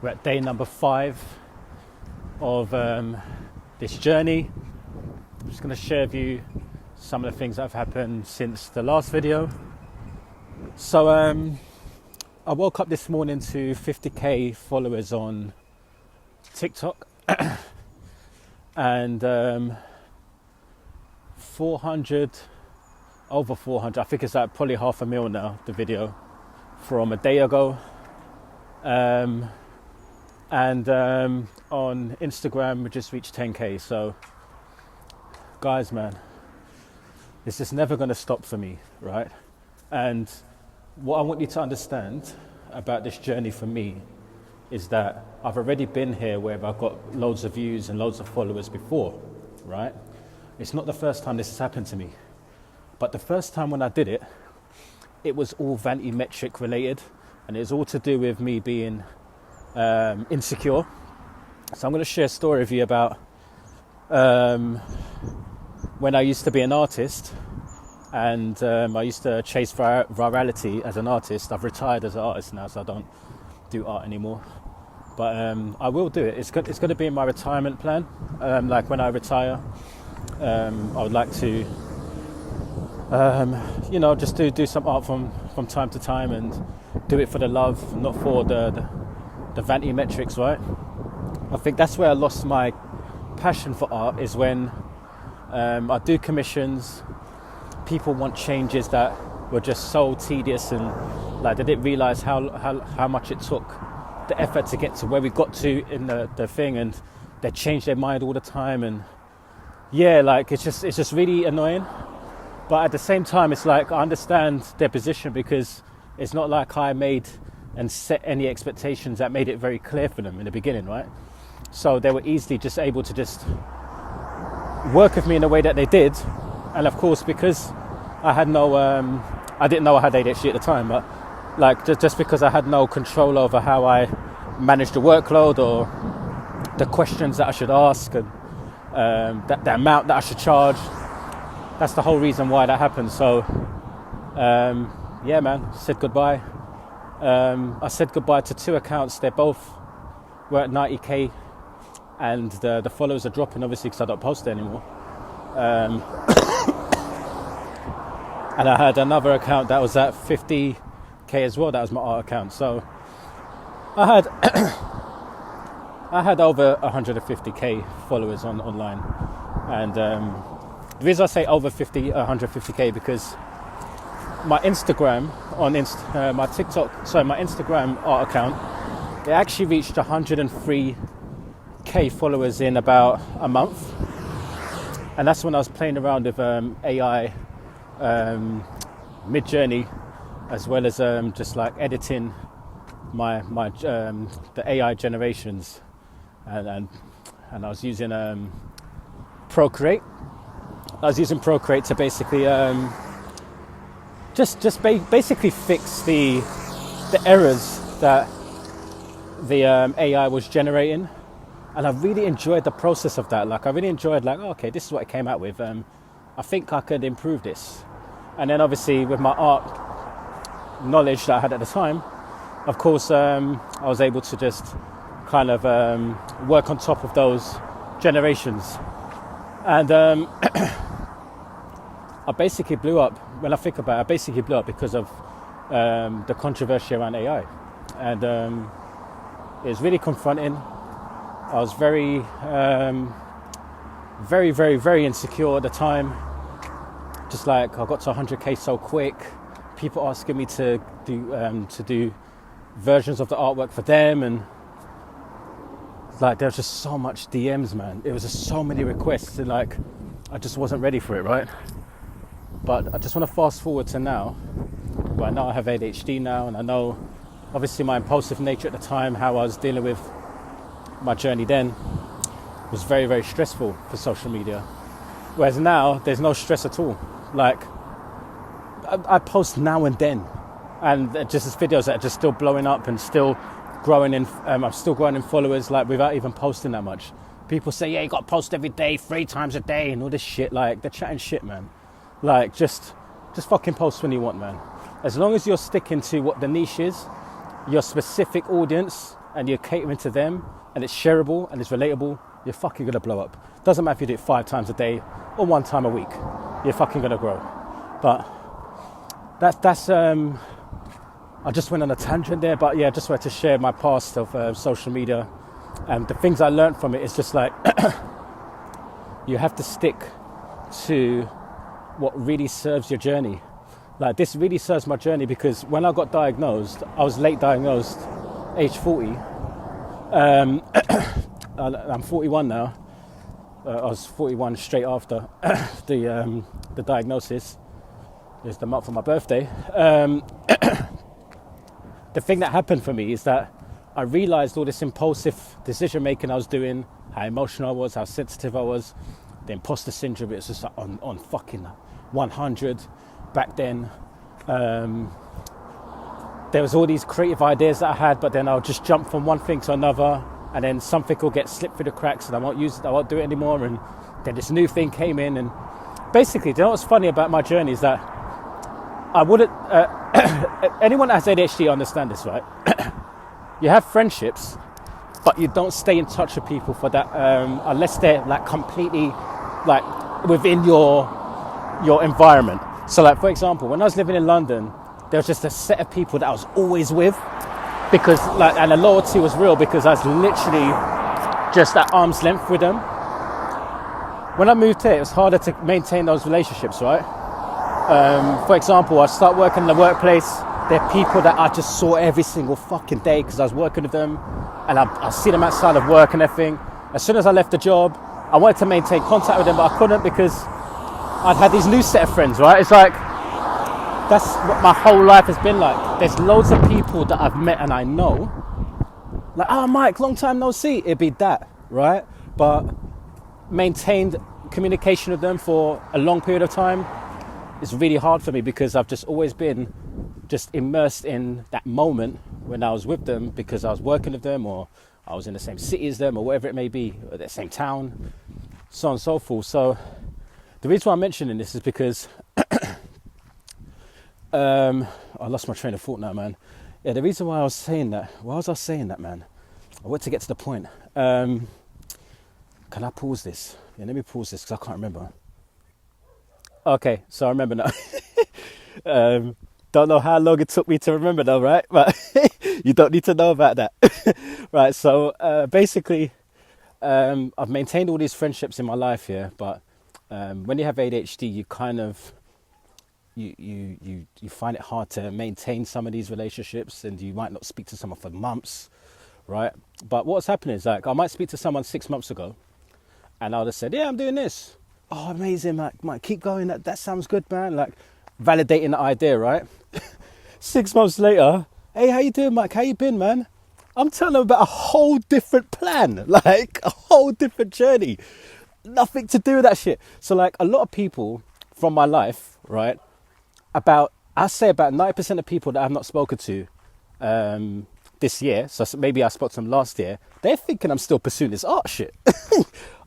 We're at day number 5 of this journey. I'm just going to share with you some of the things that have happened since the last video. So I woke up this morning to 50k followers on TikTok and over 400, I think it's like probably 500,000 now, the video from a day ago. And on Instagram we just reached 10k. So guys, man, this is never going to stop for me, right? And what I want you to understand about this journey for me is that I've already been here where I've got loads of views and loads of followers before, right? It's not the first time this has happened to me, but the first time when I did it, it was all vanity metric related, and it was all to do with me being insecure. So I'm going to share a story with you about when I used to be an artist, and I used to chase virality as an artist. I've retired as an artist now, so I don't do art anymore, but I will do it. It's going to be in my retirement plan. Like when I retire, I would like to just do some art from time to time, and do it for the love, not for the vanity metrics, right? I think that's where I lost my passion for art, is when I do commissions, people want changes that were just so tedious, and like they didn't realize how much it took, the effort to get to where we got to in the thing, and they change their mind all the time. And yeah, like it's just really annoying. But at the same time, it's like I understand their position, because it's not like I made and set any expectations that made it very clear for them in the beginning, right? So they were easily just able to just work with me in the way that they did. And of course, because I had I didn't know I had ADHD at the time, but like just because I had no control over how I managed the workload or the questions that I should ask, and the amount that I should charge, that's the whole reason why that happened. So yeah, man, said goodbye. I said goodbye to 2 accounts. They both were at 90k, and the followers are dropping, obviously, because I don't post anymore. And I had another account that was at 50k as well. That was my art account. So I had over 150k followers online. And the reason I say over 150k, because my Instagram my Instagram art account, it actually reached 103k followers in about a month. And that's when I was playing around with AI mid-journey, as well as just like editing my the AI generations, and I was using Procreate. I was using Procreate to basically basically fix the errors that the AI was generating. And I really enjoyed the process of that. Like I really enjoyed, like, oh, okay, this is what it came out with. I think I could improve this. And then obviously with my art knowledge that I had at the time, of course, I was able to just kind of work on top of those generations. And I basically blew up. When I think about it, I basically blew up because of the controversy around AI. And it was really confronting. I was very, very insecure at the time. Just like I got to 100k so quick. People asking me to do versions of the artwork for them, and like there was just so much DMs, man. It was just so many requests, and like I just wasn't ready for it, right? But I just want to fast forward to now, where I know I have ADHD now, and I know obviously my impulsive nature at the time, how I was dealing with my journey then, was very, very stressful for social media. Whereas now, there's no stress at all. Like, I post now and then, and just as videos that are just still blowing up and still growing in, I'm still growing in followers, like without even posting that much. People say, yeah, you got to post every day, 3 times a day, and all this shit. Like, they're chatting shit, man. Like, just fucking post when you want, man. As long as you're sticking to what the niche is, your specific audience, and you're catering to them and it's shareable and it's relatable, you're fucking gonna blow up. Doesn't matter if you do it 5 times a day or 1 time a week, you're fucking gonna grow. But that's I just went on a tangent there, but yeah, I just wanted to share my past of social media. And the things I learned from it is just like, you have to stick to what really serves your journey. Like, this really serves my journey, because when I got diagnosed, I was late diagnosed, age 40. I'm 41 now. I was 41 straight after the diagnosis. It was the month of my birthday. The thing that happened for me is that I realized all this impulsive decision making I was doing, how emotional I was, how sensitive I was, the imposter syndrome, it was just like on fucking 100 back then. There was all these creative ideas that I had, but then I'll just jump from one thing to another, and then something will get slipped through the cracks and I won't use it, I won't do it anymore, and then this new thing came in. And basically, do you know what's funny about my journey is that I wouldn't, anyone that has ADHD understand this, right? You have friendships, but you don't stay in touch with people for that, unless they're like completely like within your environment. So like, for example, when I was living in London, there was just a set of people that I was always with, because like, and the loyalty was real because I was literally just at arm's length with them. When I moved here, it was harder to maintain those relationships, right? For example, I start working in the workplace. There are people that I just saw every single fucking day because I was working with them, and I see them outside of work and everything. As soon as I left the job, I wanted to maintain contact with them, but I couldn't because I'd had these new set of friends, right? It's like, that's what my whole life has been like. There's loads of people that I've met and I know, like, oh, Mike, long time no see. It'd be that, right? But maintained communication with them for a long period of time is really hard for me, because I've just always been just immersed in that moment when I was with them, because I was working with them, or I was in the same city as them, or whatever it may be, or the same town, so on and so forth. So the reason why I'm mentioning this is because I lost my train of thought now, man. Yeah, the reason why I was saying that, man? I want to get to the point. Can I pause this? Yeah, let me pause this because I can't remember. Okay, so I remember now. Don't know how long it took me to remember though, right? But you don't need to know about that. Right, so basically, I've maintained all these friendships in my life here, but when you have ADHD, you kind of, you find it hard to maintain some of these relationships, and you might not speak to someone for months, right? But what's happening is, like, I might speak to someone 6 months ago, and I'll just say, yeah, I'm doing this. Oh, amazing, Mike, keep going. That sounds good, man. Like, validating the idea, right? 6 months later, hey, how you doing, Mike? How you been, man? I'm telling them about a whole different plan, like a whole different journey. Nothing to do with that shit. So, like, a lot of people from my life, right? I say about 90% of people that I've not spoken to this year, so maybe I spoke to them last year, they're thinking I'm still pursuing this art shit.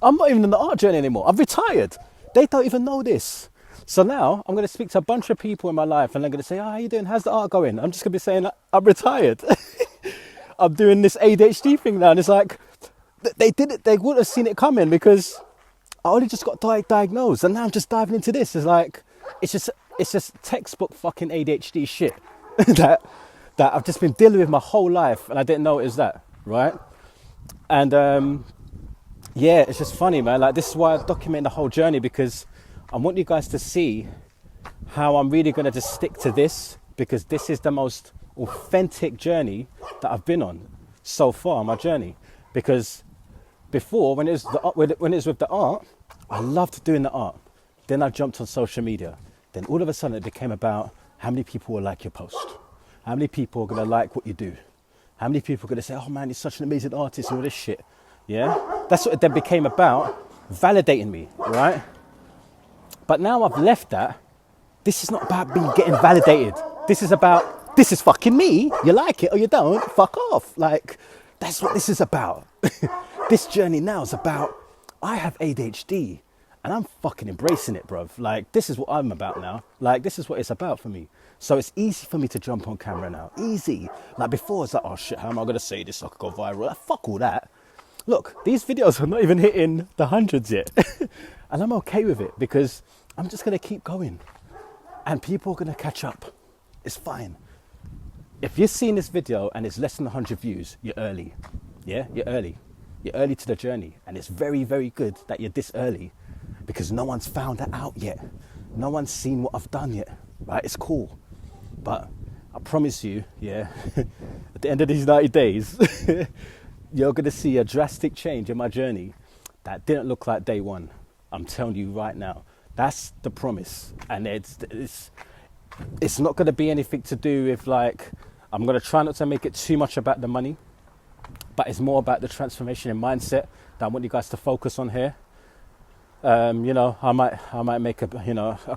I'm not even in the art journey anymore. I've retired. They don't even know this. So now I'm going to speak to a bunch of people in my life, and they're going to say, oh, how you doing? How's the art going? I'm just going to be saying, I'm retired. I'm doing this ADHD thing now. And it's like, they wouldn't have seen it coming, because I only just got diagnosed, and now I'm just diving into this. It's like, it's just textbook fucking ADHD shit that I've just been dealing with my whole life, and I didn't know it was that, right? And yeah, it's just funny, man. Like, this is why I document the whole journey, because I want you guys to see how I'm really going to just stick to this, because this is the most authentic journey that I've been on so far, my journey. Because before, when it was with the art, I loved doing the art. Then I jumped on social media. Then all of a sudden it became about how many people will like your post. How many people are going to like what you do? How many people are going to say, oh man, you're such an amazing artist and all this shit. Yeah? That's what it then became about, validating me, right? But now I've left that. This is not about getting validated. This is about, this is fucking me. You like it or you don't, fuck off. Like, that's what this is about. This journey now is about, I have ADHD, And I'm fucking embracing it, bruv. Like, this is what I'm about now. Like, this is what it's about for me. So it's easy for me to jump on camera now. Easy. Like, before it's like, oh shit, how am I going to say this so I could go viral? Like, fuck all that. Look, these videos are not even hitting the hundreds yet. And I'm okay with it because I'm just going to keep going. And people are going to catch up. It's fine. If you're seeing this video and it's less than 100 views, you're early. Yeah, you're early. You're early to the journey. And it's very, very good that you're this early because no one's found that out yet. No one's seen what I've done yet, right? It's cool. But I promise you, yeah, at the end of these 90 days, you're going to see a drastic change in my journey that didn't look like day one. I'm telling you right now. That's the promise. And it's not going to be anything to do with, like, I'm going to try not to make it too much about the money, but it's more about the transformation in mindset that I want you guys to focus on here. You know, I might make a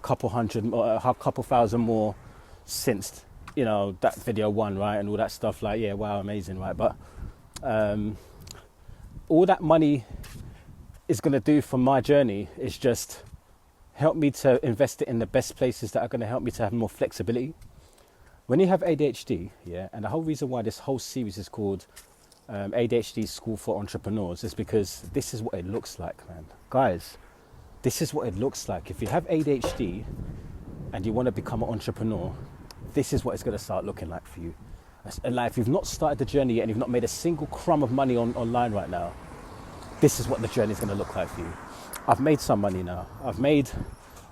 couple hundred or a couple thousand more since, you know, that video one, right, and all that stuff. Like, yeah, wow, amazing, right? But all that money is going to do for my journey is just help me to invest it in the best places that are going to help me to have more flexibility. When you have ADHD, yeah, and the whole reason why this whole series is called ADHD School for Entrepreneurs is because this is what it looks like, man. Guys, this is what it looks like. If you have ADHD and you want to become an entrepreneur, this is what it's going to start looking like for you. And like, if you've not started the journey yet and you've not made a single crumb of money online right now, this is what the journey is going to look like for you. I've made some money now. I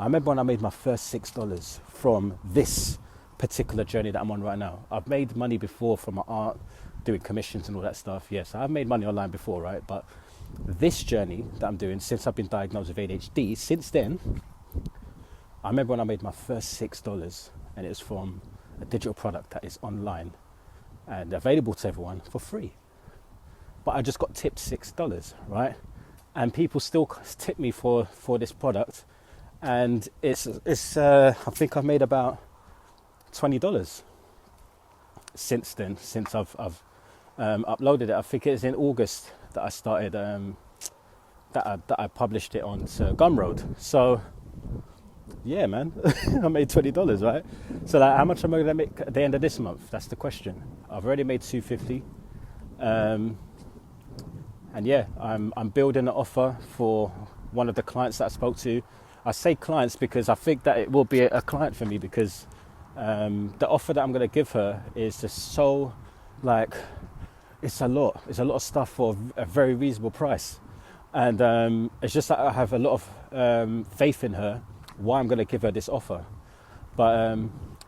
remember when I made my first $6 from this particular journey that I'm on right now. I've made money before from my art, doing commissions and all that stuff. Yes, I've made money online before, right? But this journey that I'm doing since I've been diagnosed with ADHD, since then, I remember when I made my first $6 and it was from a digital product that is online and available to everyone for free. But I just got tipped $6, right? And people still tip me for this product. And it's I think I've made about $20 since then, since I've uploaded it. I think it's in August that I started, that I published it on to Gumroad. So, yeah, man, I made $20, right? So, like, how much am I going to make at the end of this month? That's the question. I've already made $250. And yeah, I'm building an offer for one of the clients that I spoke to. I say clients because I think that it will be a client for me because the offer that I'm going to give her is just so, like, it's a lot. It's a lot of stuff for a very reasonable price. And it's just that I have a lot of faith in her, why I'm going to give her this offer. But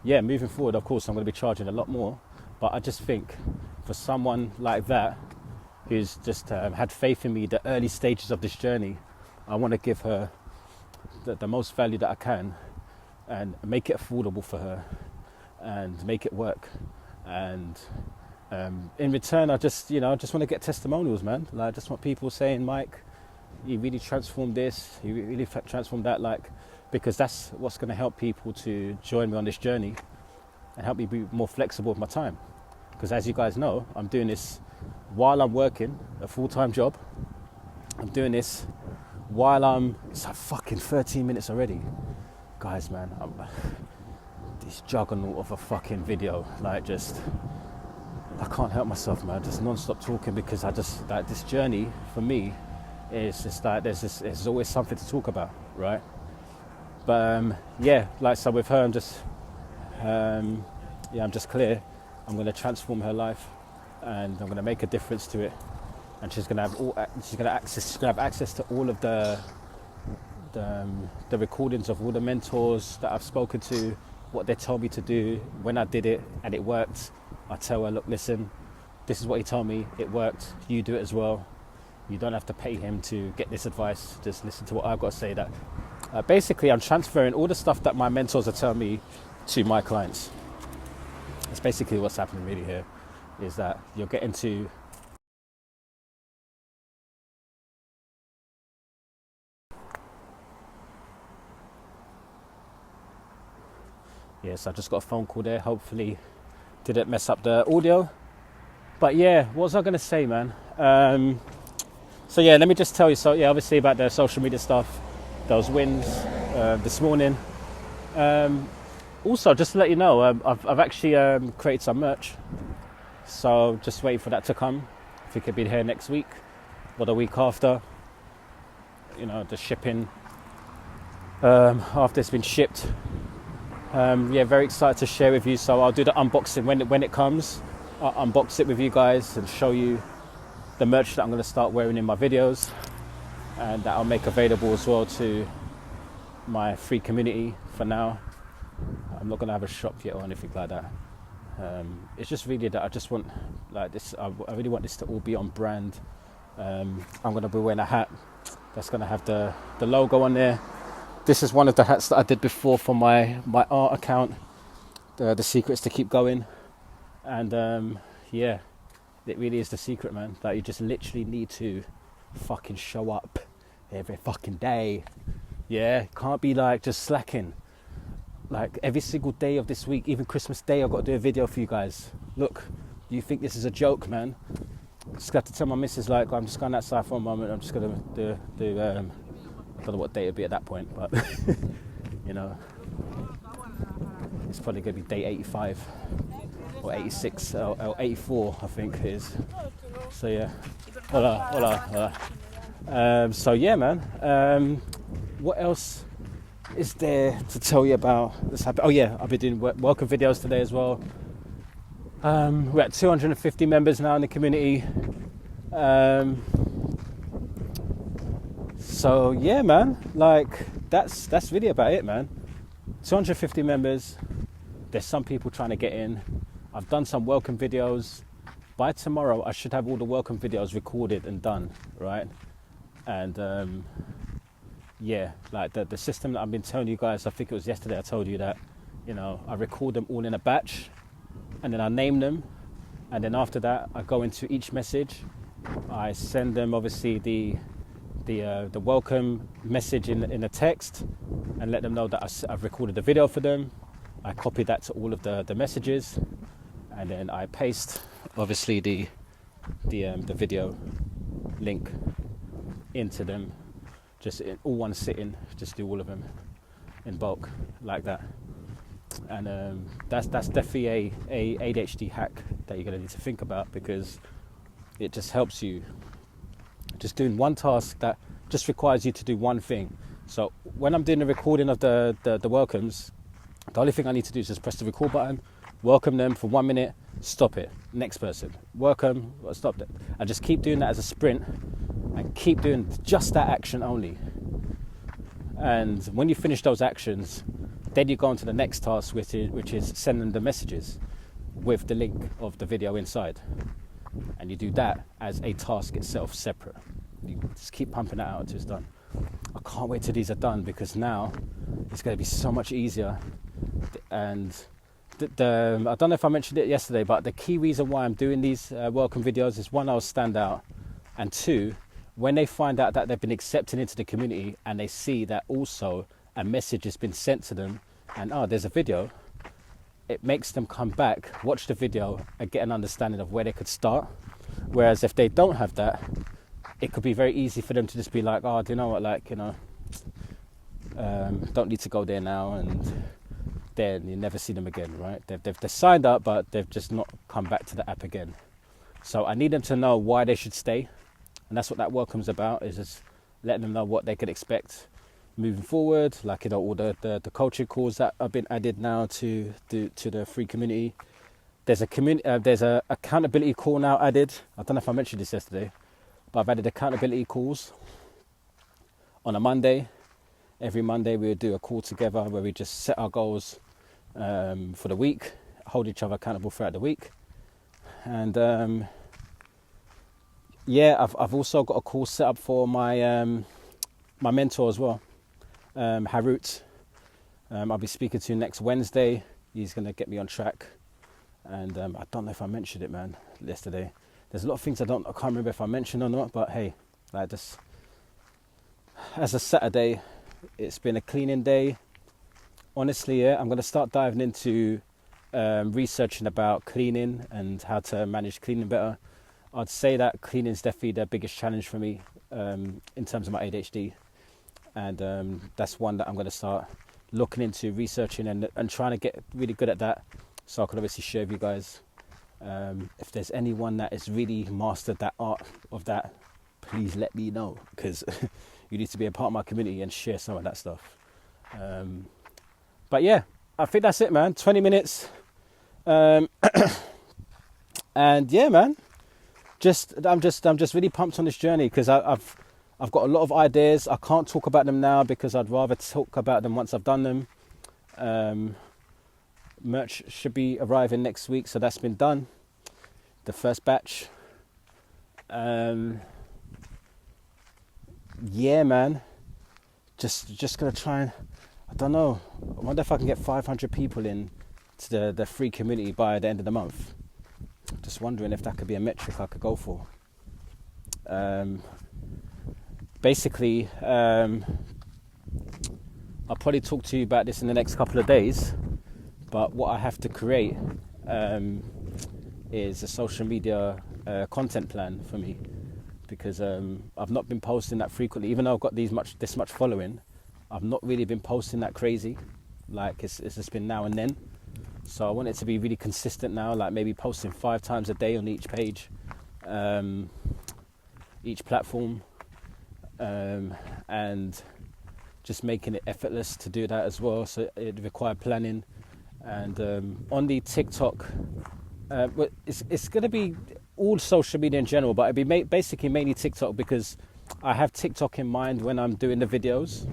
yeah, moving forward, of course, I'm going to be charging a lot more. But I just think for someone like that, who's just had faith in me the early stages of this journey, I want to give her the most value that I can and make it affordable for her and make it work. And in return, I just want to get testimonials, man. Like, I just want people saying, Mike, you really transformed this, you really transformed that, like, because that's what's going to help people to join me on this journey and help me be more flexible with my time. Because as you guys know, I'm doing this while I'm working a full-time job. I'm doing this while it's like fucking 13 minutes already. Guys, man, this juggernaut of a fucking video, like, just, I can't help myself, man, just non-stop talking because I just, like, this journey for me is just like, there's always something to talk about, right? But yeah, like, so with her, I'm just clear. I'm going to transform her life, and I'm going to make a difference to it. And she's going to have access to all of the recordings of all the mentors that I've spoken to, what they told me to do when I did it, and it worked. I tell her, look, listen, this is what he told me. It worked. You do it as well. You don't have to pay him to get this advice. Just listen to what I've got to say. That basically, I'm transferring all the stuff that my mentors are telling me to my clients. That's basically what's happening really here, is that you're getting to yes, I just got a phone call there. Hopefully didn't mess up the audio. But yeah, what was I going to say, man? So yeah, let me just tell you. So yeah, obviously about the social media stuff. those wins this morning. Also, just to let you know, I've actually created some merch, so just waiting for that to come. If it could be here next week or the week after, you know, the shipping after it's been shipped. Very excited to share with you. So I'll do the unboxing when it comes. I'll unbox it with you guys and show you the merch that I'm going to start wearing in my videos, and that I'll make available as well to my free community. For now, I'm not going to have a shop yet or anything like that. It's just really that I just want like this. I really want this to all be on brand. I'm going to be wearing a hat that's going to have the logo on there. This is one of the hats that I did before for my art account. The secret's to keep going, and it really is the secret, man. Like, you just literally need to fucking show up every fucking day. Yeah, can't be like just slacking. Like every single day of this week, even Christmas Day, I've got to do a video for you guys. Look, do you think this is a joke, man? Just got to tell my missus, like, I'm just going outside for a moment. I'm just gonna do I don't know what day it'll be at that point, but you know, it's probably gonna be day 85 or 86 or 84, I think it is. So yeah, hola. So yeah, man. What else is there to tell you about this happen? Oh yeah, I've been doing welcome videos today as well. We're at 250 members now in the community. So yeah, man, like that's really about it, man. 250 members. There's some people trying to get in. I've done some welcome videos. By tomorrow, I should have all the welcome videos recorded and done, right? And like the system that I've been telling you guys, I think it was yesterday I told you that, you know, I record them all in a batch, and then I name them, and then after that I go into each message. I send them obviously the welcome message in a text, and let them know that I've recorded the video for them. I copy that to all of the messages, and then I paste obviously the video link into them, just in all one sitting. Just do all of them in bulk like that. And that's definitely a ADHD hack that you're gonna need to think about, because it just helps you. Just doing one task that just requires you to do one thing. So when I'm doing the recording of the welcomes, the only thing I need to do is just press the record button, welcome them for 1 minute, stop it, next person, welcome, stop it. And just keep doing that as a sprint, and keep doing just that action only. And when you finish those actions, then you go on to the next task, which is sending the messages with the link of the video inside. And you do that as a task itself, separate. You just keep pumping that out until it's done. I can't wait till these are done, because now it's going to be so much easier. And I don't know if I mentioned it yesterday, but the key reason why I'm doing these welcome videos is, one, I'll stand out, and two, when they find out that they've been accepted into the community, and they see that also a message has been sent to them, and there's a video, it makes them come back, watch the video, and get an understanding of where they could start. Whereas if they don't have that, it could be very easy for them to just be like, do you know what, like, you know, don't need to go there now, and then you never see them again, right? They've signed up, but they've just not come back to the app again. So I need them to know why they should stay, and that's what that welcome's about, is just letting them know what they could expect moving forward, like, you know, all the coaching calls that have been added now to the free community. There's a accountability call now added. I don't know if I mentioned this yesterday, but I've added accountability calls on a Monday. Every Monday we would do a call together where we just set our goals for the week, hold each other accountable throughout the week. And I've also got a call set up for my mentor as well, Harut. I'll be speaking to next Wednesday. He's going to get me on track. And I don't know if I mentioned it, man, yesterday. There's a lot of things I can't remember if I mentioned or not, but hey, like, this, as a Saturday, it's been a cleaning day. Honestly, yeah, I'm going to start diving into researching about cleaning and how to manage cleaning better. I'd say that cleaning is definitely the biggest challenge for me in terms of my ADHD. and that's one that I'm going to start looking into, researching, and trying to get really good at that, so I can obviously share with you guys. If there's anyone that has really mastered that art of that, please let me know, because you need to be a part of my community and share some of that stuff. But yeah, I think that's it, man. 20 minutes. And yeah, man, I'm just really pumped on this journey, because I've got a lot of ideas. I can't talk about them now because I'd rather talk about them once I've done them. Merch should be arriving next week, so that's been done, the first batch. Yeah, man, just gonna try and, I don't know, I wonder if I can get 500 people in to the free community by the end of the month. Just wondering if that could be a metric I could go for. Basically, I'll probably talk to you about this in the next couple of days, but what I have to create is a social media content plan for me, because I've not been posting that frequently. Even though I've got this much following, I've not really been posting that crazy. Like it's just been now and then. So I want it to be really consistent now, like maybe posting 5 times a day on each page, each platform, and just making it effortless to do that as well. So it required planning. And on the TikTok, it's going to be all social media in general, but it'll be basically mainly TikTok, because I have TikTok in mind when I'm doing the videos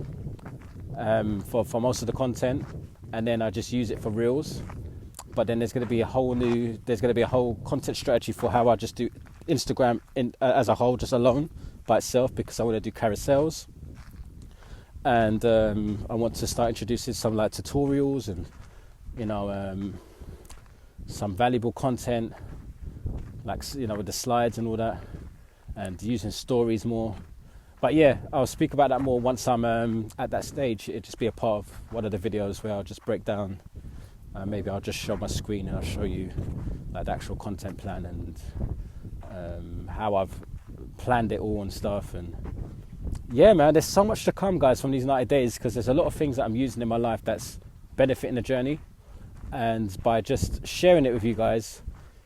for most of the content, and then I just use it for Reels. But then there's going to be a whole content strategy for how I just do Instagram as a whole, just alone by itself, because I want to do carousels, and I want to start introducing some like tutorials and some valuable content, like with the slides and all that, and using stories more. But yeah, I'll speak about that more once I'm at that stage. It'll just be a part of one of the videos where I'll just break down. Maybe I'll just show my screen and I'll show you like the actual content plan and how I've planned it all and stuff. And yeah, man, there's so much to come, guys, from these 90 days, because there's a lot of things that I'm using in my life that's benefiting the journey. And by just sharing it with you guys,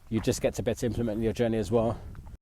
you just get to better implement your journey as well.